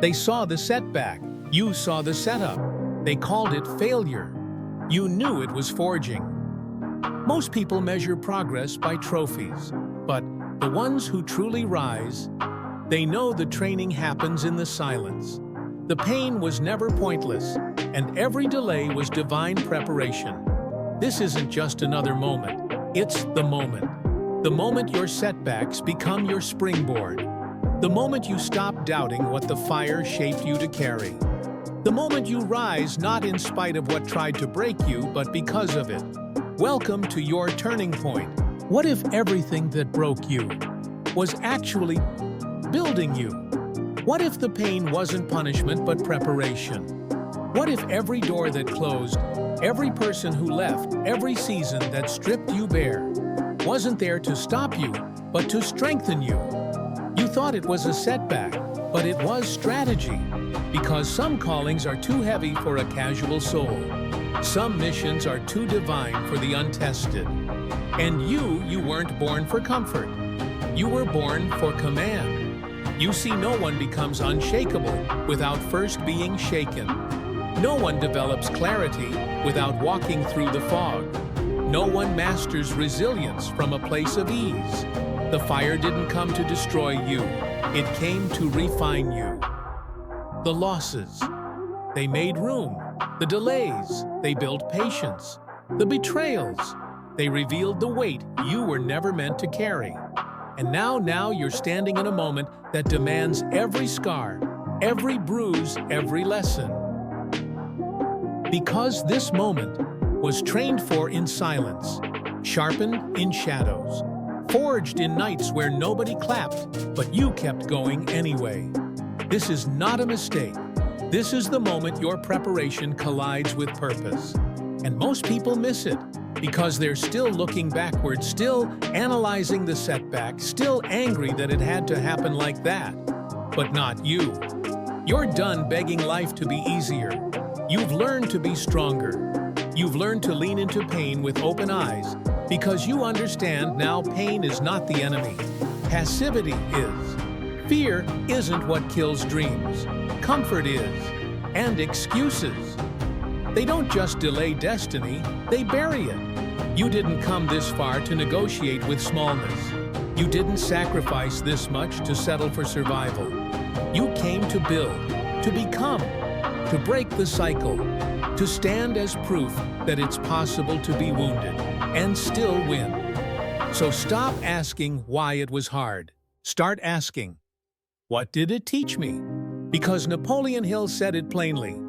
They saw the setback. You saw the setup. They called it failure. You knew it was forging. Most people measure progress by trophies, but the ones who truly rise, they know the training happens in the silence. The pain was never pointless, and every delay was divine preparation. This isn't just another moment, it's the moment. The moment your setbacks become your springboard. The moment you stop doubting what the fire shaped you to carry. The moment you rise not in spite of what tried to break you, but because of it. Welcome to your turning point. What if everything that broke you was actually building you? What if the pain wasn't punishment but preparation? What if every door that closed, every person who left, every season that stripped you bare, wasn't there to stop you, but to strengthen you? You thought it was a setback, but it was strategy. Because some callings are too heavy for a casual soul. Some missions are too divine for the untested. And you weren't born for comfort. You were born for command. You see, no one becomes unshakable without first being shaken. No one develops clarity without walking through the fog. No one masters resilience from a place of ease. The fire didn't come to destroy you. It came to refine you. The losses, they made room. The delays, they built patience. The betrayals, they revealed the weight you were never meant to carry. And now you're standing in a moment that demands every scar, every bruise, every lesson. Because this moment was trained for in silence, sharpened in shadows, forged in nights where nobody clapped, but you kept going anyway. This is not a mistake. This is the moment your preparation collides with purpose. And most people miss it because they're still looking backward, still analyzing the setback, still angry that it had to happen like that. But not you. You're done begging life to be easier. You've learned to be stronger. You've learned to lean into pain with open eyes because you understand now pain is not the enemy. Passivity is. Fear isn't what kills dreams. Comfort is. And excuses. They don't just delay destiny, they bury it. You didn't come this far to negotiate with smallness. You didn't sacrifice this much to settle for survival. You came to build, to become, to break the cycle, to stand as proof that it's possible to be wounded and still win. So stop asking why it was hard. Start asking, what did it teach me? Because Napoleon Hill said it plainly.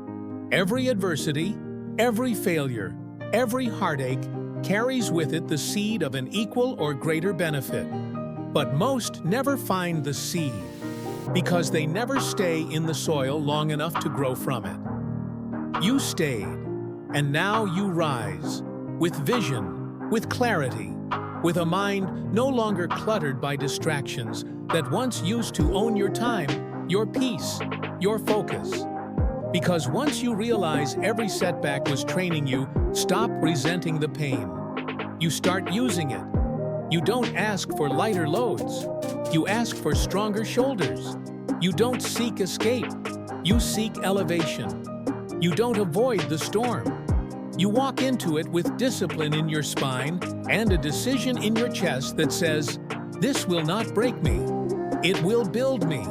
Every adversity, every failure, every heartache carries with it the seed of an equal or greater benefit. But most never find the seed because they never stay in the soil long enough to grow from it. You stayed, and now you rise with vision, with clarity, with a mind no longer cluttered by distractions that once used to own your time, your peace, your focus. Because once you realize every setback was training you, stop resenting the pain. You start using it. You don't ask for lighter loads. You ask for stronger shoulders. You don't seek escape. You seek elevation. You don't avoid the storm. You walk into it with discipline in your spine and a decision in your chest that says, "This will not break me. It will build me."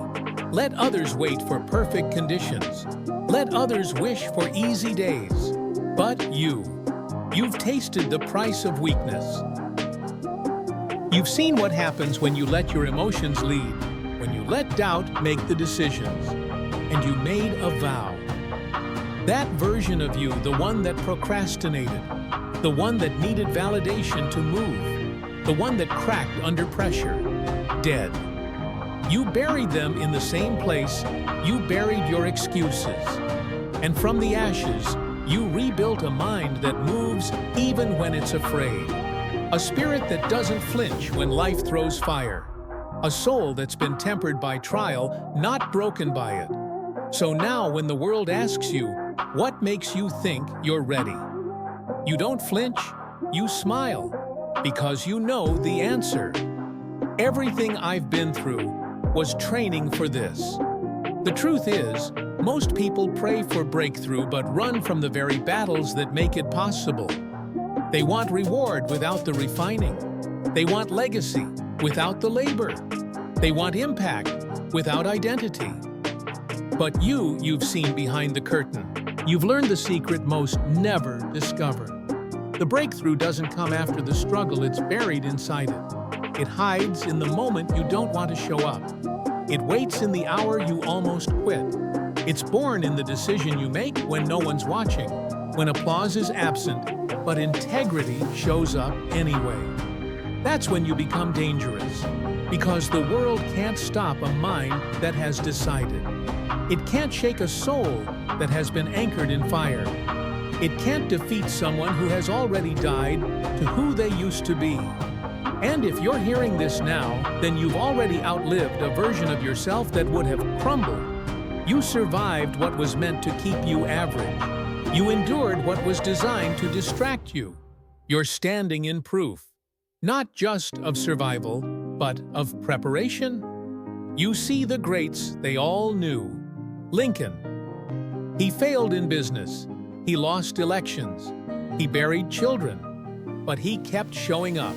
Let others wait for perfect conditions. Let others wish for easy days. But you've tasted the price of weakness. You've seen what happens when you let your emotions lead, when you let doubt make the decisions, and you made a vow. That version of you, the one that procrastinated, the one that needed validation to move, the one that cracked under pressure, dead. You buried them in the same place you buried your excuses. And from the ashes, you rebuilt a mind that moves even when it's afraid. A spirit that doesn't flinch when life throws fire. A soul that's been tempered by trial, not broken by it. So now when the world asks you, what makes you think you're ready? You don't flinch, you smile, because you know the answer. Everything I've been through was training for this. The truth is, most people pray for breakthrough but run from the very battles that make it possible. They want reward without the refining. They want legacy without the labor. They want impact without identity. But you've seen behind the curtain. You've learned the secret most never discover. The breakthrough doesn't come after the struggle, it's buried inside it. It hides in the moment you don't want to show up. It waits in the hour you almost quit. It's born in the decision you make when no one's watching, when applause is absent, but integrity shows up anyway. That's when you become dangerous, because the world can't stop a mind that has decided. It can't shake a soul that has been anchored in fire. It can't defeat someone who has already died to who they used to be. And if you're hearing this now, then you've already outlived a version of yourself that would have crumbled. You survived what was meant to keep you average. You endured what was designed to distract you. You're standing in proof, not just of survival, but of preparation. You see the greats they all knew. Lincoln. He failed in business. He lost elections. He buried children. But he kept showing up.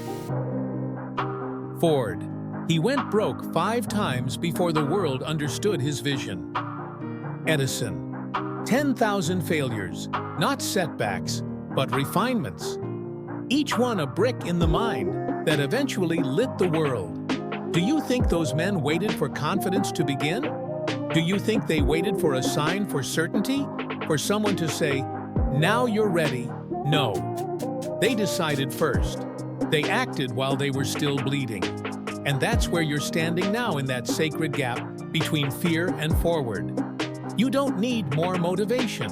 Ford. He went broke 5 times before the world understood his vision. Edison. 10,000 failures, not setbacks, but refinements. Each one a brick in the mind that eventually lit the world. Do you think those men waited for confidence to begin? Do you think they waited for a sign for certainty? For someone to say, "Now you're ready"? No. They decided first. They acted while they were still bleeding. And that's where you're standing now, in that sacred gap between fear and forward. You don't need more motivation.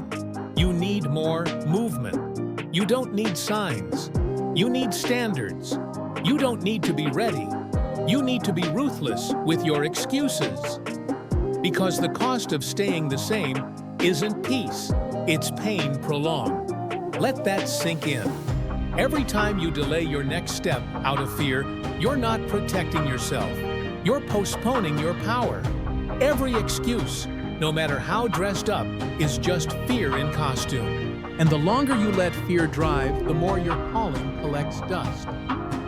You need more movement. You don't need signs. You need standards. You don't need to be ready. You need to be ruthless with your excuses. Because the cost of staying the same isn't peace, it's pain prolonged. Let that sink in. Every time you delay your next step out of fear, you're not protecting yourself. You're postponing your power. Every excuse, no matter how dressed up, is just fear in costume. And the longer you let fear drive, the more your calling collects dust.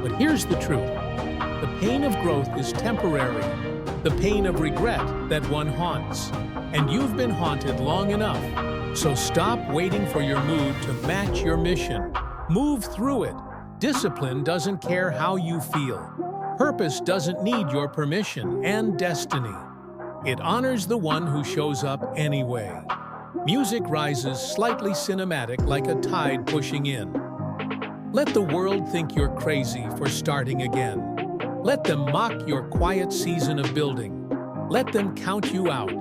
But here's the truth. The pain of growth is temporary. The pain of regret that one haunts. And you've been haunted long enough. So stop waiting for your mood to match your mission. Move through it. Discipline doesn't care how you feel. Purpose doesn't need your permission, and destiny. It honors the one who shows up anyway. Music rises slightly cinematic, like a tide pushing in. Let the world think you're crazy for starting again. Let them mock your quiet season of building. Let them count you out.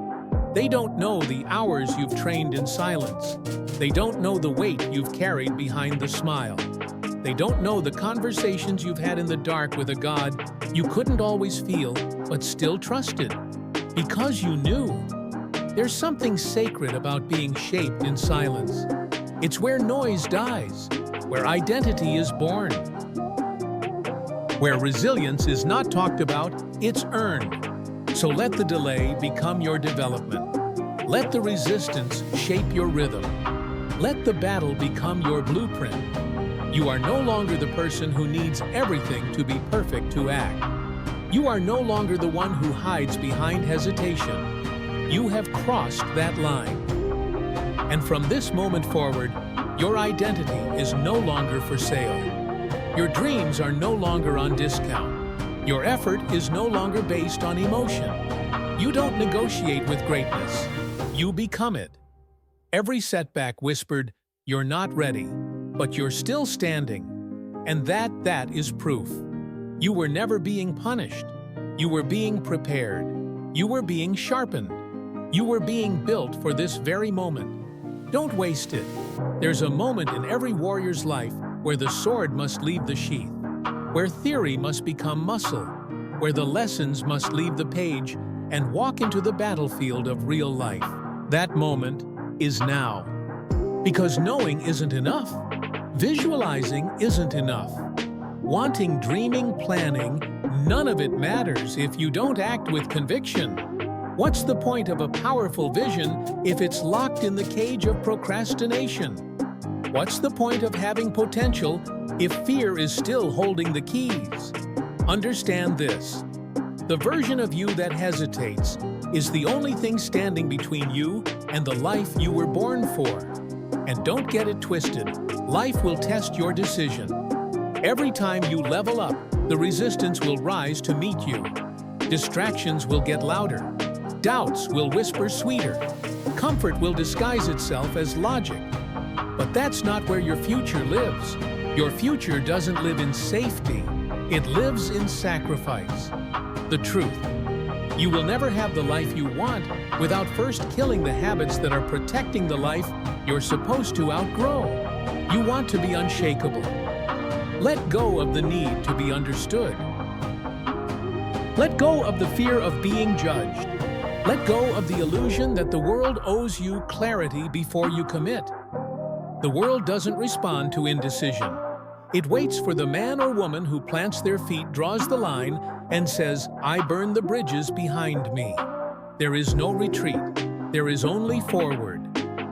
They don't know the hours you've trained in silence. They don't know the weight you've carried behind the smile. They don't know the conversations you've had in the dark with a God you couldn't always feel, but still trusted. Because you knew. There's something sacred about being shaped in silence. It's where noise dies, where identity is born. Where resilience is not talked about, it's earned. So let the delay become your development. Let the resistance shape your rhythm. Let the battle become your blueprint. You are no longer the person who needs everything to be perfect to act. You are no longer the one who hides behind hesitation. You have crossed that line. And from this moment forward, your identity is no longer for sale. Your dreams are no longer on discount. Your effort is no longer based on emotion. You don't negotiate with greatness. You become it. Every setback whispered, "You're not ready," but you're still standing. And that is proof. You were never being punished. You were being prepared. You were being sharpened. You were being built for this very moment. Don't waste it. There's a moment in every warrior's life where the sword must leave the sheath, where theory must become muscle, where the lessons must leave the page and walk into the battlefield of real life. That moment is now. Because knowing isn't enough. Visualizing isn't enough. Wanting, dreaming, planning, none of it matters if you don't act with conviction. What's the point of a powerful vision if it's locked in the cage of procrastination? What's the point of having potential if fear is still holding the keys? Understand this. The version of you that hesitates is the only thing standing between you and the life you were born for. And don't get it twisted, life will test your decision. Every time you level up, the resistance will rise to meet you. Distractions will get louder. Doubts will whisper sweeter. Comfort will disguise itself as logic. But that's not where your future lives. Your future doesn't live in safety. It lives in sacrifice. The truth. You will never have the life you want without first killing the habits that are protecting the life you're supposed to outgrow. You want to be unshakable. Let go of the need to be understood. Let go of the fear of being judged. Let go of the illusion that the world owes you clarity before you commit. The world doesn't respond to indecision. It waits for the man or woman who plants their feet, draws the line, and says, "I burn the bridges behind me." There is no retreat. There is only forward.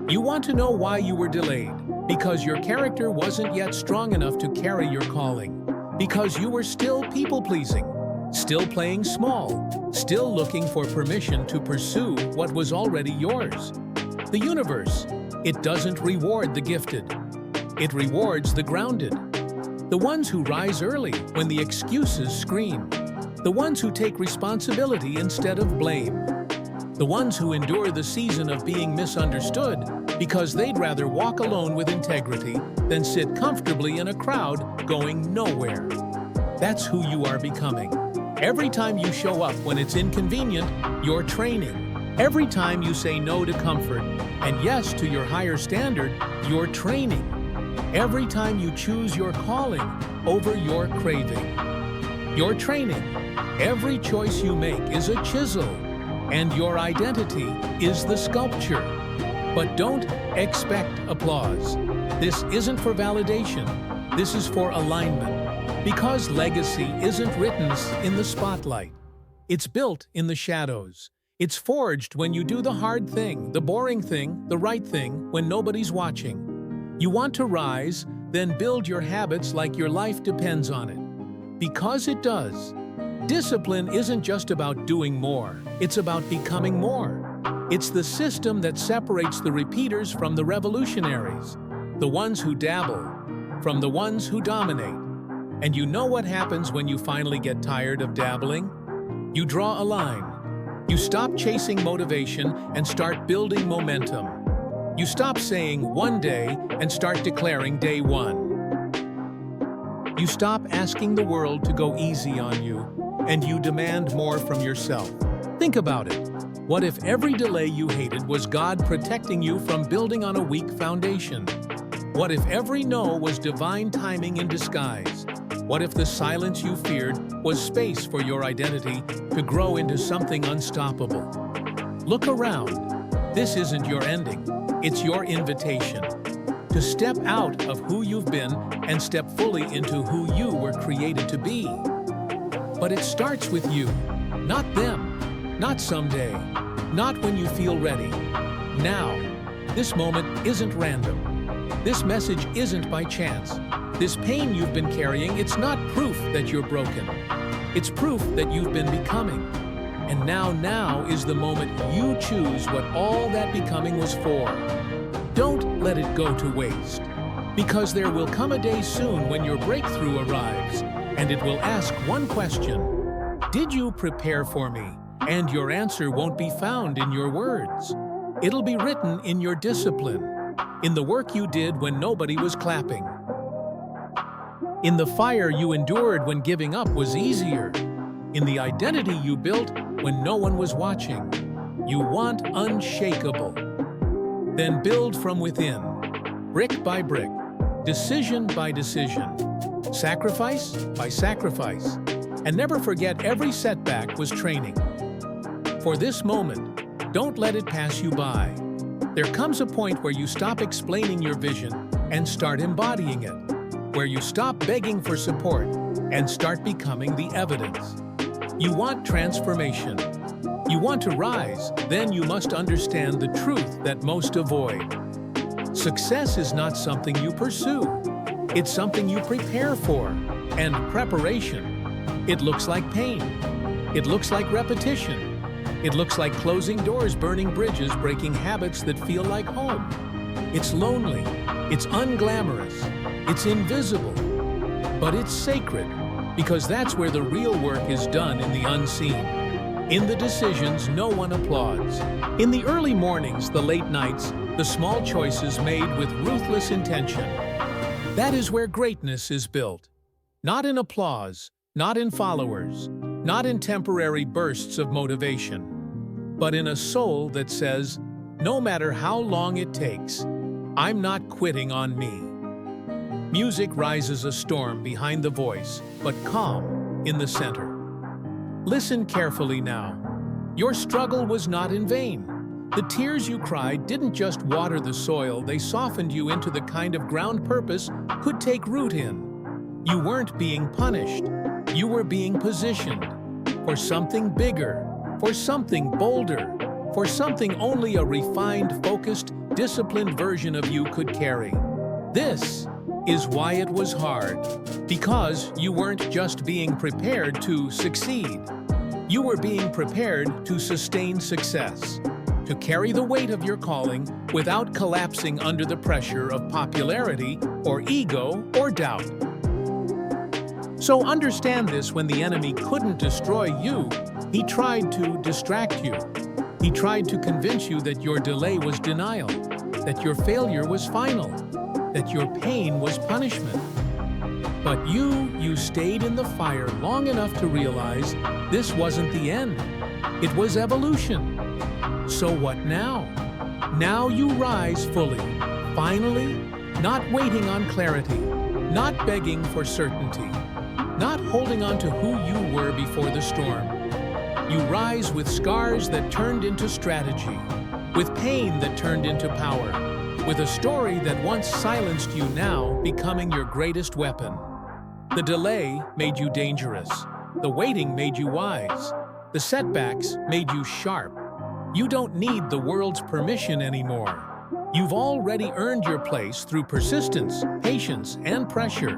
You want to know why you were delayed? Because your character wasn't yet strong enough to carry your calling. Because you were still people-pleasing, still playing small, still looking for permission to pursue what was already yours. The universe, it doesn't reward the gifted. It rewards the grounded. The ones who rise early when the excuses scream. The ones who take responsibility instead of blame. The ones who endure the season of being misunderstood because they'd rather walk alone with integrity than sit comfortably in a crowd going nowhere. That's who you are becoming. Every time you show up when it's inconvenient, you're training. Every time you say no to comfort and yes to your higher standard, you're training. Every time you choose your calling over your craving, you're training. Every choice you make is a chisel, and your identity is the sculpture. But don't expect applause. This isn't for validation. This is for alignment. Because legacy isn't written in the spotlight. It's built in the shadows. It's forged when you do the hard thing, the boring thing, the right thing, when nobody's watching. You want to rise, then build your habits like your life depends on it. Because it does. Discipline isn't just about doing more. It's about becoming more. It's the system that separates the repeaters from the revolutionaries, the ones who dabble from the ones who dominate. And you know what happens when you finally get tired of dabbling? You draw a line. You stop chasing motivation and start building momentum. You stop saying one day and start declaring day one. You stop asking the world to go easy on you, and you demand more from yourself. Think about it. What if every delay you hated was God protecting you from building on a weak foundation? What if every no was divine timing in disguise? What if the silence you feared was space for your identity to grow into something unstoppable? Look around. This isn't your ending. It's your invitation to step out of who you've been and step fully into who you were created to be. But it starts with you, not them, not someday, not when you feel ready. Now, this moment isn't random. This message isn't by chance. This pain you've been carrying, it's not proof that you're broken. It's proof that you've been becoming. And now is the moment you choose what all that becoming was for. Don't let it go to waste. Because there will come a day soon when your breakthrough arrives, and it will ask one question. Did you prepare for me? And your answer won't be found in your words. It'll be written in your discipline, in the work you did when nobody was clapping, in the fire you endured when giving up was easier, in the identity you built when no one was watching. You want unshakable. Then build from within, brick by brick, decision by decision, sacrifice by sacrifice. And never forget, every setback was training. For this moment, don't let it pass you by. There comes a point where you stop explaining your vision and start embodying it, where you stop begging for support and start becoming the evidence. You want transformation. You want to rise, then you must understand the truth that most avoid. Success is not something you pursue. It's something you prepare for. And preparation, it looks like pain. It looks like repetition. It looks like closing doors, burning bridges, breaking habits that feel like home. It's lonely. It's unglamorous. It's invisible. But it's sacred, because that's where the real work is done, in the unseen. In the decisions no one applauds. In the early mornings, the late nights, the small choices made with ruthless intention. That is where greatness is built. Not in applause, not in followers, not in temporary bursts of motivation, but in a soul that says, no matter how long it takes, I'm not quitting on me. Music rises a storm behind the voice, but calm in the center. Listen carefully now. Your struggle was not in vain. The tears you cried didn't just water the soil, they softened you into the kind of ground purpose could take root in. You weren't being punished. You were being positioned for something bigger, for something bolder, for something only a refined, focused, disciplined version of you could carry. This is why it was hard, because you weren't just being prepared to succeed. You were being prepared to sustain success, to carry the weight of your calling without collapsing under the pressure of popularity or ego or doubt. So understand this: when the enemy couldn't destroy you, he tried to distract you. He tried to convince you that your delay was denial, that your failure was final, that your pain was punishment. But you stayed in the fire long enough to realize this wasn't the end. It was evolution. So what now? Now you rise fully, finally, not waiting on clarity, not begging for certainty, not holding on to who you were before the storm. You rise with scars that turned into strategy, with pain that turned into power, with a story that once silenced you now becoming your greatest weapon. The delay made you dangerous. The waiting made you wise. The setbacks made you sharp. You don't need the world's permission anymore. You've already earned your place through persistence, patience, and pressure.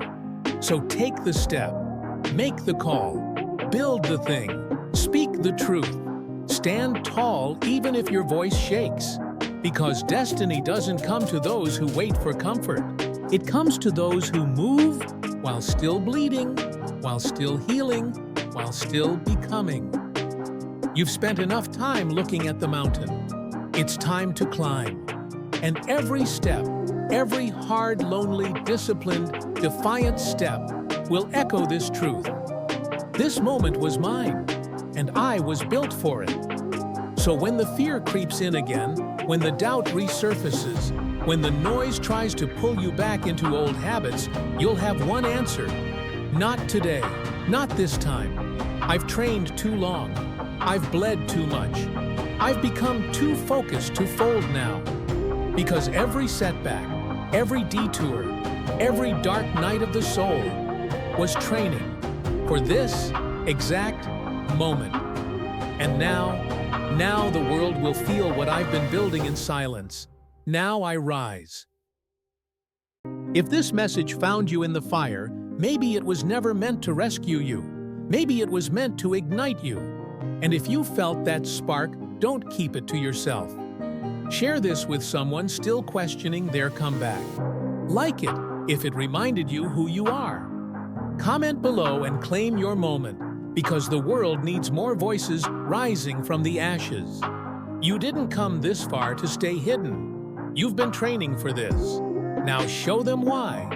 So take the step, make the call, build the thing, speak the truth, stand tall even if your voice shakes. Because destiny doesn't come to those who wait for comfort. It comes to those who move while still bleeding, while still healing, while still becoming. You've spent enough time looking at the mountain. It's time to climb. And every step, every hard, lonely, disciplined, defiant step will echo this truth. This moment was mine, and I was built for it. So when the fear creeps in again, when the doubt resurfaces, when the noise tries to pull you back into old habits, you'll have one answer. Not today, not this time. I've trained too long. I've bled too much. I've become too focused to fold now. Because every setback, every detour, every dark night of the soul was training for this exact moment. And now the world will feel what I've been building in silence. Now I rise. If this message found you in the fire, maybe it was never meant to rescue you. Maybe it was meant to ignite you. And if you felt that spark, don't keep it to yourself. Share this with someone still questioning their comeback. Like it if it reminded you who you are. Comment below and claim your moment, because the world needs more voices rising from the ashes. You didn't come this far to stay hidden. You've been training for this. Now show them why.